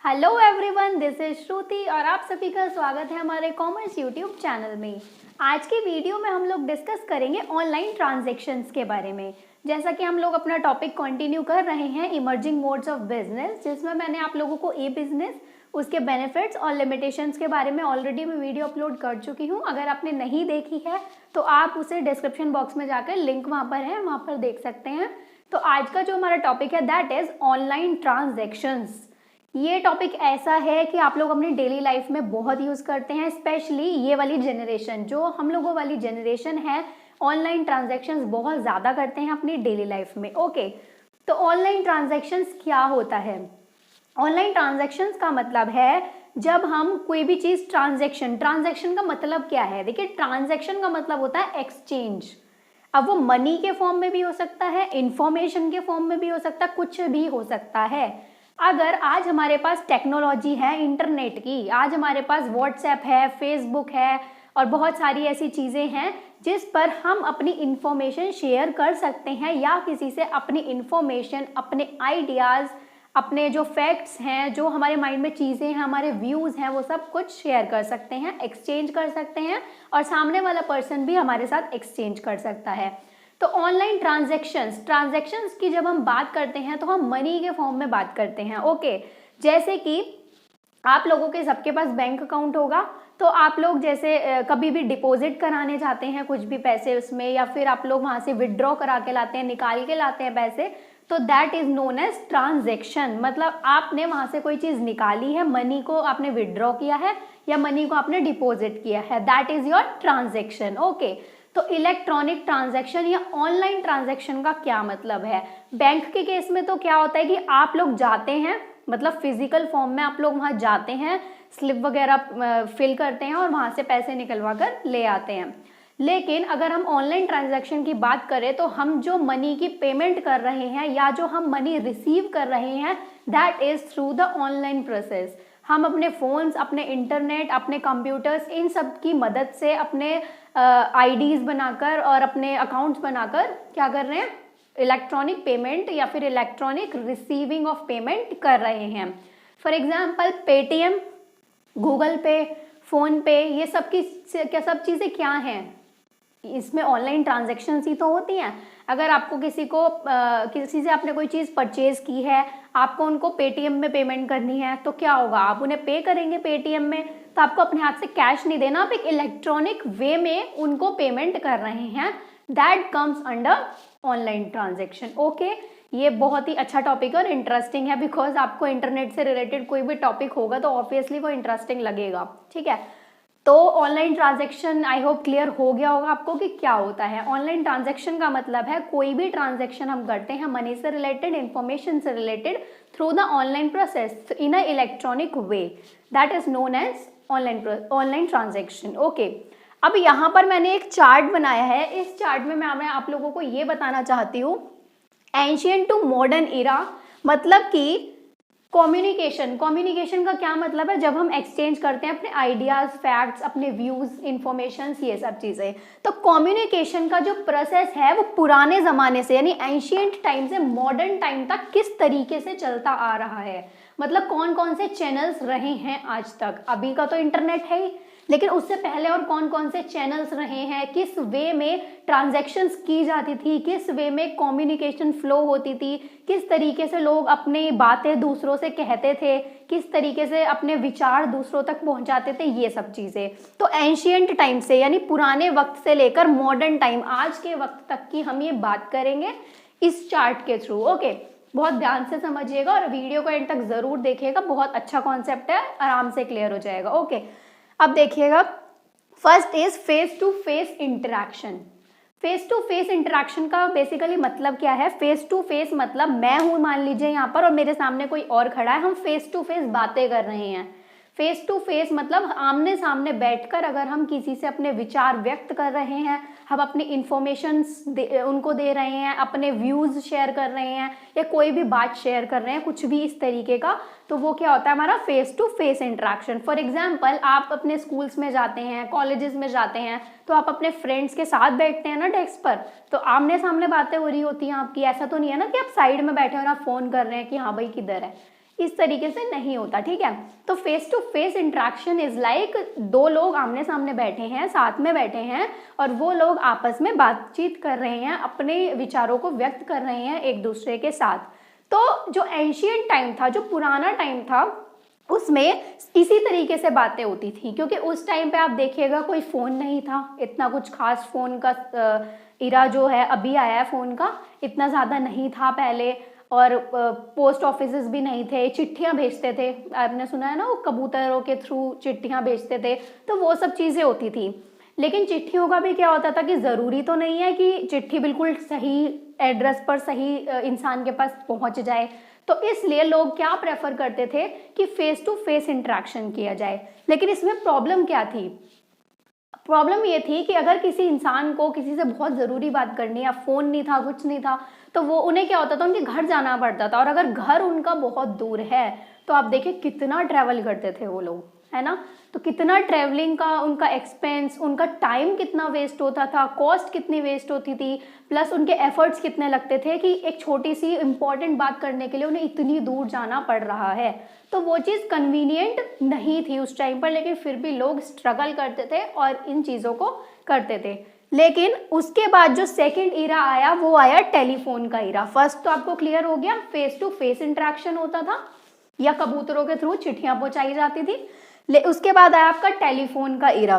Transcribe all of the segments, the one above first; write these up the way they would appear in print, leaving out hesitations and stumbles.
Hello everyone, this is श्रुति और आप सभी का स्वागत है हमारे कॉमर्स यूट्यूब चैनल में। आज की वीडियो में हम लोग डिस्कस करेंगे ऑनलाइन ट्रांजैक्शंस के बारे में। जैसा कि हम लोग अपना टॉपिक कंटिन्यू कर रहे हैं इमर्जिंग मोड्स ऑफ बिजनेस, जिसमें मैंने आप लोगों को ई बिजनेस, उसके बेनिफिट्स और लिमिटेशंस के बारे में ऑलरेडी मैं वीडियो अपलोड कर चुकी हूँ। अगर आपने नहीं देखी है तो आप उसे डिस्क्रिप्शन बॉक्स में जाकर लिंक वहाँ पर है, वहाँ पर देख सकते हैं। तो आज का जो हमारा टॉपिक है दैट इज ऑनलाइन ट्रांजैक्शंस। ये टॉपिक ऐसा है कि आप लोग अपनी डेली लाइफ में बहुत यूज करते हैं, स्पेशली ये वाली जनरेशन, जो हम लोगों वाली जनरेशन है, ऑनलाइन ट्रांजैक्शंस बहुत ज़्यादा करते हैं अपनी डेली लाइफ में। ओके, तो ऑनलाइन ट्रांजैक्शंस क्या होता है? ऑनलाइन ट्रांजैक्शंस का मतलब है जब हम कोई भी चीज़ ट्रांजैक्शन का मतलब क्या है? देखिए, ट्रांजैक्शन का मतलब होता है एक्सचेंज। अब वो मनी के फॉर्म में भी हो सकता है, इंफॉर्मेशन के फॉर्म में भी हो सकता है, कुछ भी हो सकता है। अगर आज हमारे पास टेक्नोलॉजी है इंटरनेट की, आज हमारे पास व्हाट्सएप है, फेसबुक है और बहुत सारी ऐसी चीज़ें हैं जिस पर हम अपनी इंफॉर्मेशन शेयर कर सकते हैं या किसी से अपनी इंफॉर्मेशन, अपने आइडियाज़, अपने जो फैक्ट्स हैं, जो हमारे माइंड में चीज़ें हैं, हमारे व्यूज़ हैं, वो सब कुछ शेयर कर सकते हैं, एक्सचेंज कर सकते हैं और सामने वाला पर्सन भी हमारे साथ एक्सचेंज कर सकता है। तो ऑनलाइन ट्रांजैक्शंस की जब हम बात करते हैं तो हम मनी के फॉर्म में बात करते हैं। ओके, जैसे कि आप लोगों के सबके पास बैंक अकाउंट होगा, तो आप लोग जैसे कभी भी डिपॉजिट कराने जाते हैं कुछ भी पैसे उसमें, या फिर आप लोग वहाँ से विड्रॉ करा के लाते हैं, निकाल के लाते हैं पैसे, तो that is known as transaction. मतलब आपने वहाँ से कोई चीज़ निकाली है, मनी को आपने विड्रॉ किया है या मनी को आपने डिपॉजिट किया है, that is your transaction. Okay, तो इलेक्ट्रॉनिक ट्रांजैक्शन या ऑनलाइन ट्रांजैक्शन का क्या मतलब है? बैंक के केस में तो क्या होता है कि आप लोग जाते हैं, मतलब फिजिकल फॉर्म में आप लोग वहाँ जाते हैं, स्लिप वगैरह फिल करते हैं और वहाँ से पैसे निकलवा कर ले आते हैं। लेकिन अगर हम ऑनलाइन ट्रांजैक्शन की बात करें तो हम जो मनी की पेमेंट कर रहे हैं या जो हम मनी रिसीव कर रहे हैं, that is through the online process. हम अपने फ़ोन्स, अपने इंटरनेट, अपने कंप्यूटर्स, इन सब की मदद से अपने आईडीज़ बनाकर और अपने अकाउंट्स बनाकर क्या कर रहे हैं? इलेक्ट्रॉनिक पेमेंट या फिर इलेक्ट्रॉनिक रिसीविंग ऑफ पेमेंट कर रहे हैं। फॉर एग्जांपल पेटीएम, गूगल पे, फ़ोन पे, ये सब चीज़ें क्या हैं? इसमें ऑनलाइन ट्रांजैक्शंस ही तो होती हैं। अगर आपको किसी से आपने कोई चीज़ परचेज की है, आपको उनको पेटीएम में पेमेंट करनी है, तो क्या होगा? आप उन्हें पे करेंगे पेटीएम में, तो आपको अपने हाथ से कैश नहीं देना, आप एक इलेक्ट्रॉनिक वे में उनको पेमेंट कर रहे हैं। That comes under online transaction. Okay, ये बहुत ही अच्छा टॉपिक और इंटरेस्टिंग है, बिकॉज आपको इंटरनेट से रिलेटेड कोई भी टॉपिक होगा तो ऑब्वियसली वो इंटरेस्टिंग लगेगा। ठीक है, तो online transaction I hope clear हो गया होगा आपको कि क्या होता है। ऑनलाइन ट्रांजैक्शन का मतलब है कोई भी ट्रांजैक्शन हम करते हैं मनी से रिलेटेड, इंफॉर्मेशन से related, through the online process in a electronic way, that is known as online transaction. Okay, अब यहाँ पर मैंने एक चार्ट बनाया है। इस चार्ट में मैं आप लोगों को ये बताना चाहती हूँ, एंशिएंट टू मॉडर्न इरा, मतलब कि कम्युनिकेशन का क्या मतलब है? जब हम एक्सचेंज करते हैं अपने आइडियाज, फैक्ट्स, अपने व्यूज, इंफॉर्मेशंस, ये सब चीजें। तो कम्युनिकेशन का जो प्रोसेस है वो पुराने जमाने से यानी एंशिएंट टाइम से मॉडर्न टाइम तक किस तरीके से चलता आ रहा है, मतलब कौन कौन से चैनल्स रहे हैं आज तक। अभी का तो इंटरनेट है ही, लेकिन उससे पहले और कौन कौन से चैनल्स रहे हैं, किस वे में ट्रांजैक्शंस की जाती थी, किस वे में कम्युनिकेशन फ्लो होती थी, किस तरीके से लोग अपनी बातें दूसरों से कहते थे, किस तरीके से अपने विचार दूसरों तक पहुंचाते थे, ये सब चीज़ें। तो एंशिएंट टाइम से यानी पुराने वक्त से लेकर मॉडर्न टाइम, आज के वक्त तक की हम ये बात करेंगे इस चार्ट के थ्रू। ओके, बहुत ध्यान से समझिएगा और वीडियो को एंड तक जरूर देखिएगा, बहुत अच्छा कॉन्सेप्ट है, आराम से क्लियर हो जाएगा। ओके, अब देखिएगा, first is face to face interaction. Face to face interaction का बेसिकली मतलब क्या है? फेस टू फेस मतलब मैं हूं, मान लीजिए यहाँ पर, और मेरे सामने कोई और खड़ा है, हम फेस टू फेस बातें कर रहे हैं। फेस टू फेस मतलब आमने सामने बैठकर अगर हम किसी से अपने विचार व्यक्त कर रहे हैं, हम अपनी इंफॉर्मेशन उनको दे रहे हैं, अपने व्यूज शेयर कर रहे हैं या कोई भी बात शेयर कर रहे हैं, कुछ भी इस तरीके का, तो वो क्या होता है? हमारा face to face interaction. For example, आप अपने स्कूल्स में जाते हैं, कॉलेजेस में जाते हैं, तो आप अपने फ्रेंड्स के साथ बैठते हैं ना डेस्क पर, तो आमने सामने बातें हो रही होती हैं आपकी। ऐसा तो नहीं है ना कि आप साइड में बैठे हो और आप फोन कर रहे हैं कि हाँ भाई किधर है। इस तरीके से नहीं होता, ठीक है। तो face to face interaction is like दो लोग आमने सामने बैठे हैं, साथ में बैठे हैं और वो लोग आपस में बातचीत कर रहे हैं, अपने विचारों को व्यक्त कर रहे हैं एक दूसरे के साथ। तो जो एंशियंट टाइम था, जो पुराना टाइम था, उसमें इसी तरीके से बातें होती थी, क्योंकि उस टाइम पे आप देखिएगा कोई फ़ोन नहीं था, इतना कुछ खास फ़ोन का इरा जो है अभी आया है फ़ोन का, इतना ज़्यादा नहीं था पहले। और पोस्ट ऑफिसेस भी नहीं थे, चिट्ठियां भेजते थे, आपने सुना है ना, वो कबूतरों के थ्रू चिट्ठियां भेजते थे, तो वो सब चीज़ें होती थी। लेकिन चिट्ठियों का भी क्या होता था कि ज़रूरी तो नहीं है कि चिट्ठी बिल्कुल सही एड्रेस पर सही इंसान के पास पहुंच जाए, तो इसलिए लोग क्या प्रेफर करते थे कि फेस टू फेस इंटरेक्शन किया जाए। लेकिन इसमें प्रॉब्लम क्या थी? प्रॉब्लम ये थी कि अगर किसी इंसान को किसी से बहुत ज़रूरी बात करनी है, या फ़ोन नहीं था, कुछ नहीं था, तो वो उन्हें क्या होता था, उनके घर जाना पड़ता था। और अगर घर उनका बहुत दूर है तो आप देखिए कितना ट्रैवल करते थे वो लोग, है ना। तो कितना ट्रैवलिंग का उनका एक्सपेंस, उनका टाइम कितना वेस्ट होता था, कॉस्ट कितनी वेस्ट होती थी, प्लस उनके एफर्ट्स कितने लगते थे कि एक छोटी सी इंपॉर्टेंट बात करने के लिए उन्हें इतनी दूर जाना पड़ रहा है। तो वो चीज़ कन्वीनियंट नहीं थी उस टाइम पर, लेकिन फिर भी लोग स्ट्रगल करते थे और इन चीज़ों को करते थे। लेकिन उसके बाद जो सेकंड ईरा आया वो आया टेलीफोन का ईरा। फर्स्ट तो आपको क्लियर हो गया, फेस टू फेस इंटरेक्शन होता था या कबूतरों के थ्रू चिट्ठियां पहुंचाई जाती थी। उसके बाद आया आपका टेलीफोन का ईरा।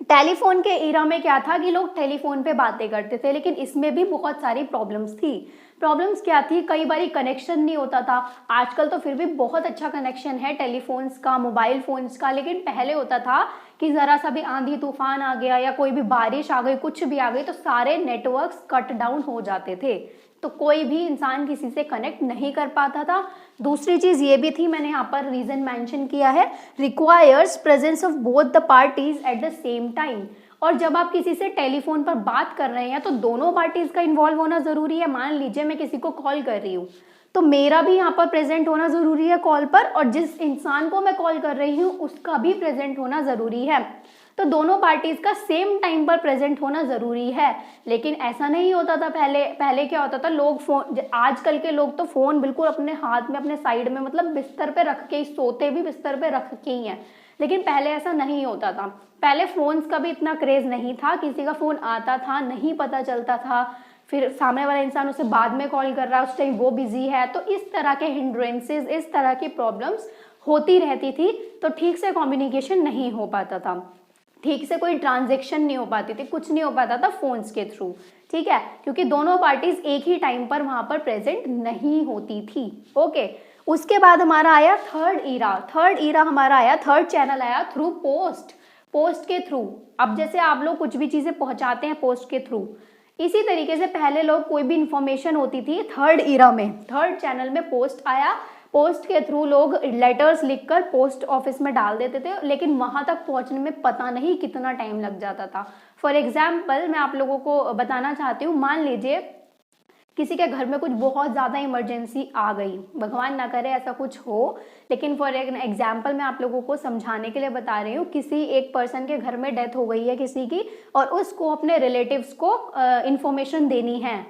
टेलीफोन के ईरा में क्या था कि लोग टेलीफोन पे बातें करते थे, लेकिन इसमें भी बहुत सारी प्रॉब्लम्स थी। प्रॉब्लम्स क्या थी? कई बार कनेक्शन नहीं होता था। आजकल तो फिर भी बहुत अच्छा कनेक्शन है टेलीफोन्स का, मोबाइल फोन्स का, लेकिन पहले होता था कि ज़रा सा भी आंधी तूफान आ गया या कोई भी बारिश आ गई, कुछ भी आ गई, तो सारे नेटवर्क्स कट डाउन हो जाते थे, तो कोई भी इंसान किसी से कनेक्ट नहीं कर पाता था। दूसरी चीज़ ये भी थी, मैंने यहाँ पर रीज़न मेंशन किया है, requires presence of both the parties at the same time. और जब आप किसी से टेलीफोन पर बात कर रहे हैं तो दोनों पार्टीज का इन्वॉल्व होना ज़रूरी है। मान लीजिए मैं किसी को कॉल कर रही हूँ, तो मेरा भी यहाँ पर प्रेजेंट होना ज़रूरी है कॉल पर, और जिस इंसान को मैं कॉल कर रही हूँ उसका भी प्रेजेंट होना ज़रूरी है। तो दोनों पार्टीज का सेम टाइम पर प्रेजेंट होना ज़रूरी है। लेकिन ऐसा नहीं होता था पहले। पहले क्या होता था, लोग फ़ोन, आजकल के लोग तो फ़ोन बिल्कुल अपने हाथ में, अपने साइड में, मतलब बिस्तर पे रख के ही सोते, भी बिस्तर पे रख के ही हैं। लेकिन पहले ऐसा नहीं होता था। पहले फ़ोन्स का भी इतना क्रेज़ नहीं था, किसी का फ़ोन आता था नहीं पता चलता था, फिर सामने वाला इंसान उसे बाद में कॉल कर रहा है, उस टाइम वो बिजी है, तो इस तरह के हिंड्रेंसेस, इस तरह की प्रॉब्लम्स होती रहती थी। तो ठीक से कम्युनिकेशन नहीं हो पाता था, ठीक से कोई ट्रांजेक्शन नहीं हो पाती थी, कुछ नहीं हो पाता था फोन्स के थ्रू, ठीक है, क्योंकि दोनों पार्टीज एक ही टाइम पर वहां पर प्रेजेंट नहीं होती थी। ओके, उसके बाद हमारा आया थर्ड ईरा। थर्ड ईरा हमारा आया, थर्ड चैनल आया थ्रू पोस्ट। पोस्ट के थ्रू, अब जैसे आप लोग कुछ भी चीजें पहुंचाते हैं पोस्ट के थ्रू, इसी तरीके से पहले लोग कोई भी इंफॉर्मेशन होती थी थर्ड ईरा में, थर्ड चैनल में पोस्ट आया। पोस्ट के थ्रू लोग लेटर्स लिखकर पोस्ट ऑफिस में डाल देते थे, लेकिन वहां तक पहुंचने में पता नहीं कितना टाइम लग जाता था। फॉर एग्जाम्पल मैं आप लोगों को बताना चाहती हूँ, मान लीजिए किसी के घर में कुछ बहुत ज़्यादा इमरजेंसी आ गई, भगवान ना करे ऐसा कुछ हो, लेकिन फॉर एग्जाम्पल मैं आप लोगों को समझाने के लिए बता रही हूँ, किसी एक पर्सन के घर में डेथ हो गई है किसी की, और उसको अपने रिलेटिव्स को इंफॉर्मेशन देनी है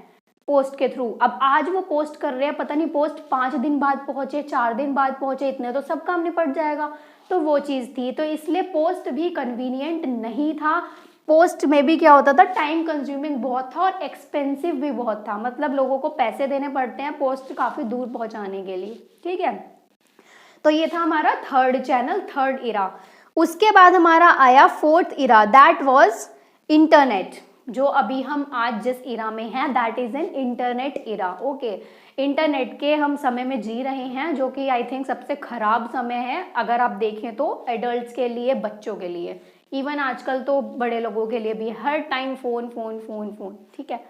पोस्ट के थ्रू। अब आज वो पोस्ट कर रहे हैं, पता नहीं पोस्ट 5 दिन बाद पहुंचे, 4 दिन बाद पहुंचे, इतने तो सब काम निपट जाएगा, तो वो चीज़ थी। तो इसलिए पोस्ट भी कन्वीनियंट नहीं था। पोस्ट में भी क्या होता था, टाइम कंज्यूमिंग बहुत था और एक्सपेंसिव भी बहुत था, मतलब लोगों को पैसे देने पड़ते हैं पोस्ट काफ़ी दूर पहुंचाने के लिए, ठीक है। तो ये था हमारा थर्ड चैनल, थर्ड इरा। उसके बाद हमारा आया fourth era, that was internet. जो अभी हम आज जिस इरा में हैं, that is an internet era. Okay, internet के हम समय में जी रहे हैं, जो कि आई थिंक सबसे खराब समय है अगर आप देखें तो, एडल्ट्स के लिए, बच्चों के लिए, इवन आजकल तो बड़े लोगों के लिए भी, हर time phone phone phone phone, ठीक है।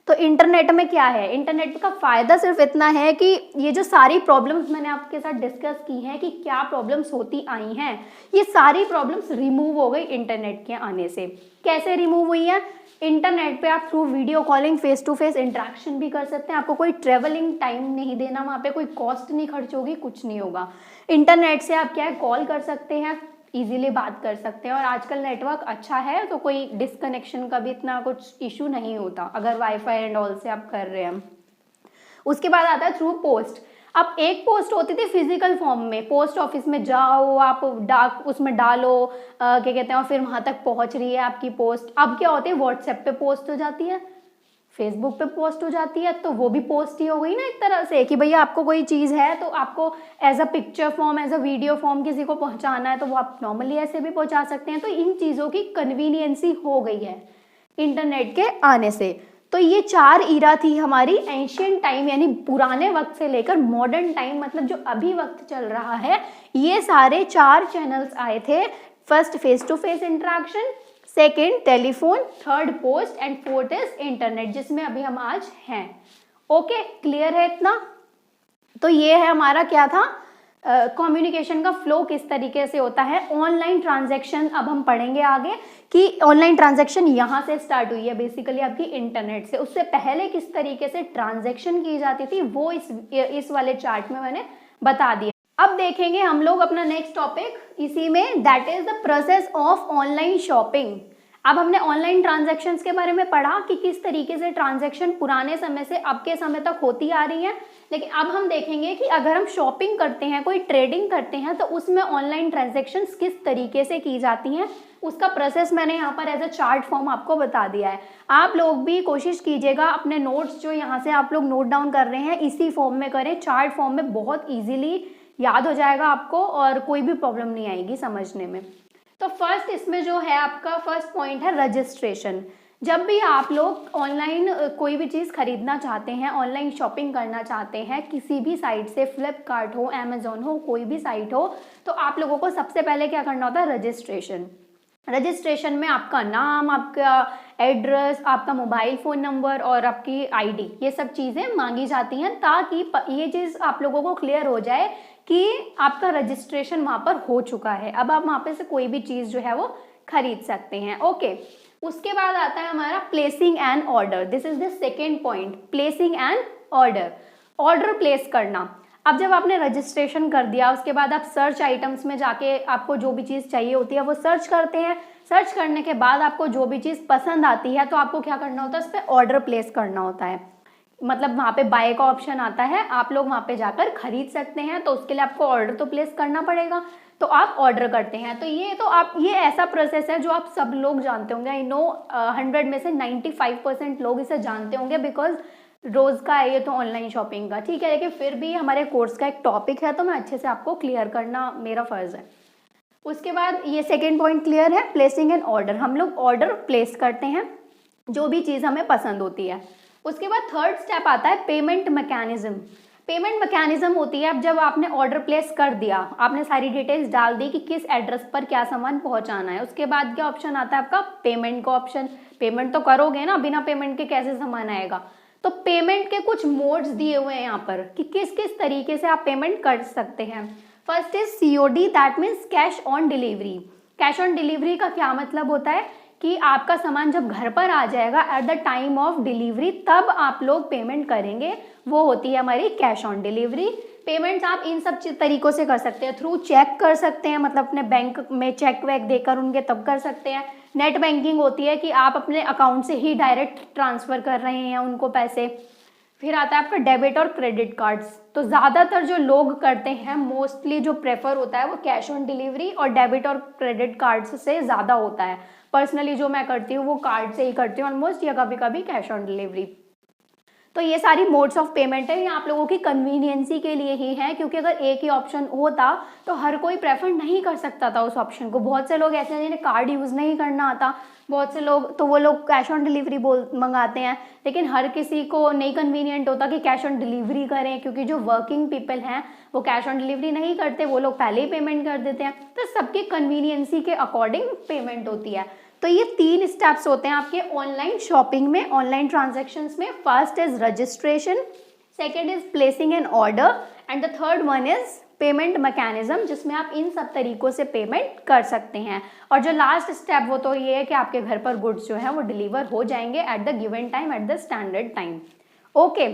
तो इंटरनेट में क्या है, इंटरनेट का फ़ायदा सिर्फ इतना है कि ये जो सारी प्रॉब्लम्स मैंने आपके साथ डिस्कस की हैं कि क्या प्रॉब्लम्स होती आई हैं, ये सारी प्रॉब्लम्स रिमूव हो गई इंटरनेट के आने से। कैसे रिमूव हुई हैं? इंटरनेट पे आप through video calling face to face interaction भी कर सकते हैं, आपको कोई ट्रेवलिंग टाइम नहीं देना, वहाँ पे कोई कॉस्ट नहीं खर्च होगी, कुछ नहीं होगा। इंटरनेट से आप क्या है, कॉल कर सकते हैं, इजीली बात कर सकते हैं, और आजकल नेटवर्क अच्छा है तो कोई डिसकनेक्शन का भी इतना कुछ इशू नहीं होता अगर वाईफाई एंड ऑल से आप कर रहे हैं। उसके बाद आता है थ्रू पोस्ट। अब एक पोस्ट होती थी फिजिकल फॉर्म में, पोस्ट ऑफिस में जाओ, आप डाक उसमें डालो, क्या कहते हैं, और फिर वहां तक पहुंच रही है आपकी पोस्ट। अब क्या होती है, व्हाट्सएप पे पोस्ट हो जाती है, फेसबुक पे पोस्ट हो जाती है, तो वो भी पोस्ट ही हो गई ना एक तरह से, कि भैया आपको कोई चीज़ है तो आपको as a picture form, as a video form किसी को पहुंचाना है तो वो आप नॉर्मली ऐसे भी पहुंचा सकते हैं। तो इन चीज़ों की कन्वीनियंसी हो गई है इंटरनेट के आने से। तो ये 4 ईरा थी हमारी एंशियंट टाइम, यानी पुराने वक्त से लेकर मॉडर्न टाइम, मतलब जो अभी वक्त चल रहा है, ये सारे 4 चैनल्स आए थे। First face to face interaction, second telephone, third post and fourth is internet, जिसमें अभी हम आज हैं। ओके, क्लियर है इतना? तो ये है हमारा क्या था, कम्युनिकेशन का फ्लो किस तरीके से होता है। ऑनलाइन ट्रांजैक्शन अब हम पढ़ेंगे आगे कि ऑनलाइन ट्रांजैक्शन यहाँ से स्टार्ट हुई है बेसिकली आपकी इंटरनेट से। उससे पहले किस तरीके से ट्रांजैक्शन की जाती थी वो इस वाले चार्ट में मैंने बता दिया। अब देखेंगे हम लोग अपना नेक्स्ट टॉपिक इसी में, that is the process of online shopping. अब हमने ऑनलाइन ट्रांजैक्शंस के बारे में पढ़ा कि किस तरीके से ट्रांजैक्शन पुराने समय से अब के समय तक होती आ रही है, लेकिन अब हम देखेंगे कि अगर हम शॉपिंग करते हैं, कोई ट्रेडिंग करते हैं, तो उसमें ऑनलाइन ट्रांजैक्शंस किस तरीके से की जाती हैं, उसका प्रोसेस मैंने यहाँ पर एज अ चार्ट फॉर्म आपको बता दिया है। आप लोग भी कोशिश कीजिएगा अपने नोट्स जो यहाँ से आप लोग नोट डाउन कर रहे हैं इसी फॉर्म में करें, चार्ट फॉर्म में बहुत ईजिली याद हो जाएगा आपको और कोई भी प्रॉब्लम नहीं आएगी समझने में। तो फर्स्ट इसमें जो है आपका फर्स्ट पॉइंट है रजिस्ट्रेशन। जब भी आप लोग ऑनलाइन कोई भी चीज़ खरीदना चाहते हैं, ऑनलाइन शॉपिंग करना चाहते हैं किसी भी साइट से, फ्लिपकार्ट हो, अमेजोन हो, कोई भी साइट हो, तो आप लोगों को सबसे पहले क्या करना होता है, रजिस्ट्रेशन। रजिस्ट्रेशन में आपका नाम, आपका एड्रेस, आपका मोबाइल फ़ोन नंबर और आपकी आईडी, ये सब चीज़ें मांगी जाती हैं ताकि ये चीज़ आप लोगों को क्लियर हो जाए कि आपका रजिस्ट्रेशन वहाँ पर हो चुका है। अब आप वहाँ पे से कोई भी चीज़ जो है वो खरीद सकते हैं। ओके, उसके बाद आता है हमारा placing an order. This is the second point, placing an order, order place करना। अब जब आपने रजिस्ट्रेशन कर दिया उसके बाद आप सर्च आइटम्स में जाके आपको जो भी चीज़ चाहिए होती है वो सर्च करते हैं। सर्च करने के बाद आपको जो भी चीज़ पसंद आती है तो आपको क्या करना होता है, उस पर ऑर्डर प्लेस करना होता है। मतलब वहाँ पे बाय का ऑप्शन आता है, आप लोग वहाँ पे जाकर खरीद सकते हैं, तो उसके लिए आपको ऑर्डर तो प्लेस करना पड़ेगा, तो आप ऑर्डर करते हैं। तो आप ये ऐसा प्रोसेस है जो आप सब लोग जानते होंगे। आई नो 100 में से 95% लोग इसे जानते होंगे बिकॉज रोज़ का है ये तो ऑनलाइन शॉपिंग का, ठीक है। लेकिन फिर भी हमारे कोर्स का एक टॉपिक है तो मैं अच्छे से आपको क्लियर करना मेरा फ़र्ज़ है। उसके बाद ये सेकेंड पॉइंट क्लियर है, प्लेसिंग एन ऑर्डर। हम लोग ऑर्डर प्लेस करते हैं जो भी चीज़ हमें पसंद होती है। उसके बाद थर्ड स्टेप आता है पेमेंट मैकेनिज्म। पेमेंट मैकेनिज्म होती है अब जब आपने ऑर्डर प्लेस कर दिया, आपने सारी डिटेल्स डाल दी कि किस एड्रेस पर क्या सामान पहुंचाना है, उसके बाद क्या ऑप्शन आता है आपका, पेमेंट का ऑप्शन। पेमेंट तो करोगे ना, बिना पेमेंट के कैसे सामान आएगा। तो पेमेंट के कुछ मोड्स दिए हुए हैं यहाँ पर कि किस किस तरीके से आप पेमेंट कर सकते हैं। First is COD, that means cash on delivery. Cash on delivery का क्या मतलब होता है कि आपका सामान जब घर पर आ जाएगा at the time of delivery तब आप लोग पेमेंट करेंगे, वो होती है हमारी कैश ऑन डिलीवरी। पेमेंट्स आप इन सब तरीकों से कर सकते हैं, थ्रू चेक कर सकते हैं, मतलब अपने बैंक में चेक वेक देकर उनके तब कर सकते हैं। नेट बैंकिंग होती है कि आप अपने अकाउंट से ही डायरेक्ट ट्रांसफ़र कर रहे हैं उनको पैसे। फिर आता है आपका डेबिट और क्रेडिट कार्ड्स। तो ज़्यादातर जो लोग करते हैं, मोस्टली जो प्रेफर होता है वो कैश ऑन डिलीवरी और डेबिट और क्रेडिट कार्ड्स से ज़्यादा होता है। पर्सनली जो मैं करती हूँ वो कार्ड से ही करती हूँ ऑलमोस्ट, या कभी कभी कैश ऑन डिलीवरी। तो ये सारी मोड्स ऑफ पेमेंट है, ये आप लोगों की कन्वीनियंसी के लिए ही है, क्योंकि अगर एक ही ऑप्शन होता तो हर कोई प्रेफर नहीं कर सकता था उस ऑप्शन को। बहुत से लोग ऐसे हैं जिन्हें कार्ड यूज़ नहीं करना आता, बहुत से लोग तो वो लोग कैश ऑन डिलीवरी मंगाते हैं, लेकिन हर किसी को नहीं कन्वीनियंट होता कि कैश ऑन डिलीवरी करें, क्योंकि जो वर्किंग पीपल हैं वो कैश ऑन डिलीवरी नहीं करते, वो लोग पहले ही पेमेंट कर देते हैं। तो सबकी कन्वीनियंसी के अकॉर्डिंग पेमेंट होती है। तो ये 3 स्टेप्स होते हैं आपके ऑनलाइन शॉपिंग में, ऑनलाइन ट्रांजैक्शंस में। First is registration, second is placing an order and the third one is payment mechanism, जिसमें आप इन सब तरीकों से पेमेंट कर सकते हैं। और जो लास्ट स्टेप वो तो ये है कि आपके घर पर गुड्स जो है वो डिलीवर हो जाएंगे at the given time, at the standard time. Okay,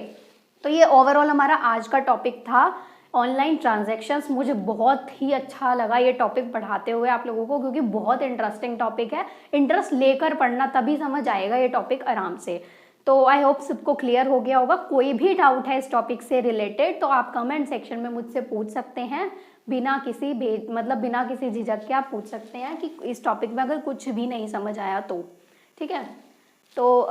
तो ये ओवरऑल हमारा आज का टॉपिक था ऑनलाइन ट्रांजैक्शंस। मुझे बहुत ही अच्छा लगा ये टॉपिक पढ़ाते हुए आप लोगों को, क्योंकि बहुत इंटरेस्टिंग टॉपिक है। इंटरेस्ट लेकर पढ़ना तभी समझ आएगा ये टॉपिक आराम से। तो आई होप सबको क्लियर हो गया होगा। कोई भी डाउट है इस टॉपिक से रिलेटेड तो आप कमेंट सेक्शन में मुझसे पूछ सकते हैं, बिना किसी बिना किसी झिझक के आप पूछ सकते हैं कि इस टॉपिक में अगर कुछ भी नहीं समझ आया तो। ठीक है, तो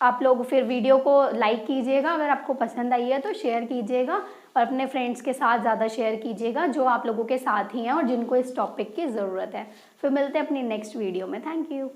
आप लोग फिर वीडियो को लाइक कीजिएगा, अगर आपको पसंद आई है तो शेयर कीजिएगा और अपने फ्रेंड्स के साथ ज़्यादा शेयर कीजिएगा जो आप लोगों के साथ ही हैं और जिनको इस टॉपिक की ज़रूरत है। फिर मिलते हैं अपनी नेक्स्ट वीडियो में। Thank you.